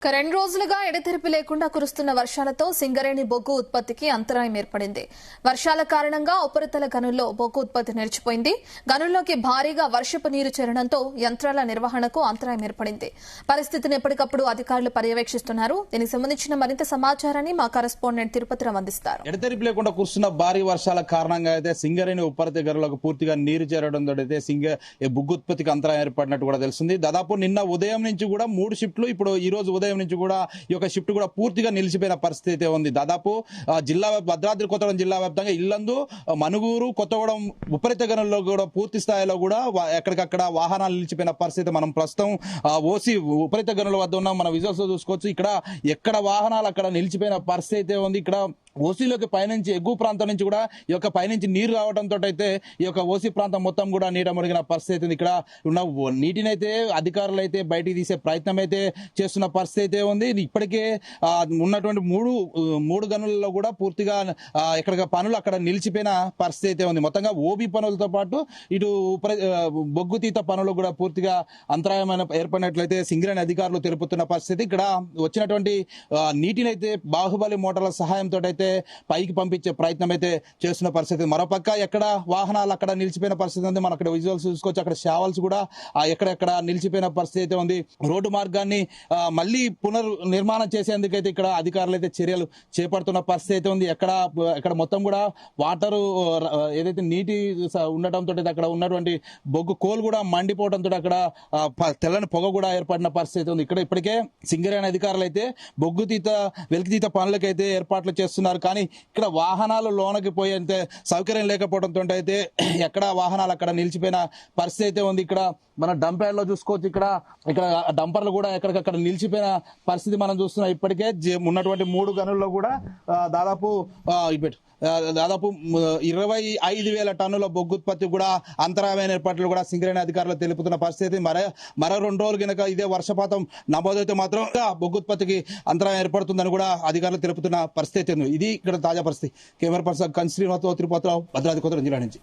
రెండు రోజులుగా ఎడతెరిపి లేకుండా కురుస్తున్న వర్షాలతో సింగరేణి బొగ్గు ఉత్పత్తికి అంతరాయం ఏర్పడింది. వర్షాల కారణంగా ఉపరితల గనుల్లో బొగ్గు ఉత్పత్తి నిలిచిపోయింది. గనుల్లోకి భారీగా వర్షపు నీరు చేరడంతో యంత్రాల నిర్వహణకు అంతరాయం ఏర్పడింది. పరిస్థితిని ఎప్పటికప్పుడు అధికారులు పర్యవేక్షిస్తున్నారు. దీనికి సంబంధించిన మరింత సమాచారాన్ని మా కరెస్పాండెంట్ తిరుపతిరావు అందిస్తారు. ఎడతెరిపి లేకుండా కురుస్తున్న భారీ వర్షాల కారణంగా అయితే సింగరేణి ఉపరితల గనులకు పూర్తిగా నీరు చేరడంతో అయితే బొగ్గు ఉత్పత్తికి అంతరాయం ఏర్పడినట్టు కూడా తెలుస్తుంది. దాదాపు నిన్న ఉదయం నుంచి కూడా 3 షిఫ్ట్లు, ఇప్పుడు ఈ రోజు ఉదయం నుంచి కూడా ఈ యొక్క షిఫ్ట్ కూడా పూర్తిగా నిలిచిపోయిన పరిస్థితి అయితే ఉంది. దాదాపు భద్రాద్రి కొత్తగూడెం జిల్లా వ్యాప్తంగా ఇల్లందు, మనుగూరు, కొత్తగూడెం ఉపరితల గనుల్లో కూడా పూర్తి స్థాయిలో కూడా ఎక్కడికక్కడ వాహనాలు నిలిచిపోయిన పరిస్థితి మనం ప్రస్తుతం ఓసి ఉపరితల గనుల వద్ద ఉన్నాం. మన విజువల్స్ చూసుకోవచ్చు. ఇక్కడ ఎక్కడ వాహనాలు అక్కడ నిలిచిపోయిన పరిస్థితి అయితే ఉంది. ఇక్కడ ఓసీలోకి పైనుంచి ఎగువ ప్రాంతం నుంచి కూడా ఈ యొక్క పైనుంచి నీరు రావడంతో అయితే ఈ యొక్క ఓసీ ప్రాంతం మొత్తం కూడా నీట మునిగిన పరిస్థితి ఉంది. ఇక్కడ ఉన్న నీటినైతే అధికారులు అయితే బయటికి తీసే ప్రయత్నం అయితే చేస్తున్న పరిస్థితి అయితే ఉంది. ఇప్పటికే ఉన్నటువంటి మూడు గనులలో కూడా పూర్తిగా ఎక్కడ పనులు అక్కడ నిలిచిపోయిన పరిస్థితి అయితే ఉంది. మొత్తంగా ఓబీ పనులతో పాటు ఇటు బొగ్గు తీత పనులు కూడా పూర్తిగా అంతరాయమైన ఏర్పడినట్లయితే సింగరేణి అధికారులు తెలుపుతున్న పరిస్థితి. ఇక్కడ వచ్చినటువంటి నీటినైతే బాహుబలి మోటార్ల సహాయంతో అయితే పైకి పంపించే ప్రయత్నం అయితే చేస్తున్న పరిస్థితి. మరోపక్క ఎక్కడ వాహనాలు అక్కడ నిలిచిపోయిన పరిస్థితి ఉంది. మనం అక్కడ విజువల్స్ చూసుకోవచ్చు. అక్కడ షావల్స్ కూడా ఎక్కడెక్కడ నిలిచిపోయిన పరిస్థితి అయితే ఉంది. రోడ్డు మార్గాన్ని మళ్ళీ పునర్నిర్మాణం చేసేందుకైతే ఇక్కడ అధికారులు అయితే చర్యలు చేపడుతున్న పరిస్థితి అయితే ఉంది. ఎక్కడ మొత్తం కూడా వాటర్ ఏదైతే నీటి ఉండటంతో అక్కడ ఉన్నటువంటి బొగ్గు కోల్ కూడా మండిపోవడంతో అక్కడ తెల్లని పొగ కూడా ఏర్పడిన పరిస్థితి ఉంది. ఇక్కడ ఇప్పటికే సింగరేణి అధికారులు అయితే బొగ్గు తీత వెలికితీత పనులకైతే ఏర్పాట్లు చేస్తున్నారు. కానీ ఇక్కడ వాహనాలు లోనకి పోయేంత సౌకర్యం లేకపోవడంతో అయితే ఎక్కడ వాహనాలు అక్కడ నిలిచిపోయిన పరిస్థితి అయితే ఉంది. ఇక్కడ మన డంపర్ లో చూసుకోవచ్చు. ఇక్కడ డంపర్లు కూడా ఎక్కడికక్కడ నిలిచిపోయిన పరిస్థితి మనం చూస్తున్నాం. ఇప్పటికే ఉన్నటువంటి 3 గనుల్లో కూడా దాదాపు 25,000 టన్నుల బొగ్గు ఉత్పత్తి కూడా అంతరాయమైన ఏర్పాట్లు కూడా సింగరేణి అధికారులు తెలుపుతున్న పరిస్థితి. మరో 2 రోజులు కనుక ఇదే వర్షపాతం నమోదైతే మాత్రం బొగ్గు ఉత్పత్తికి అంతరాయం ఏర్పడుతుందని కూడా అధికారులు తెలుపుతున్న పరిస్థితి ఉంది. ఇది ఇక్కడ తాజా పరిస్థితి. కెమెరా పర్సన్ శ్రీనివాసరావు, తిరుపతిరావు, భద్రాద్రి కొత్తగూడెం జిల్లా నుంచి.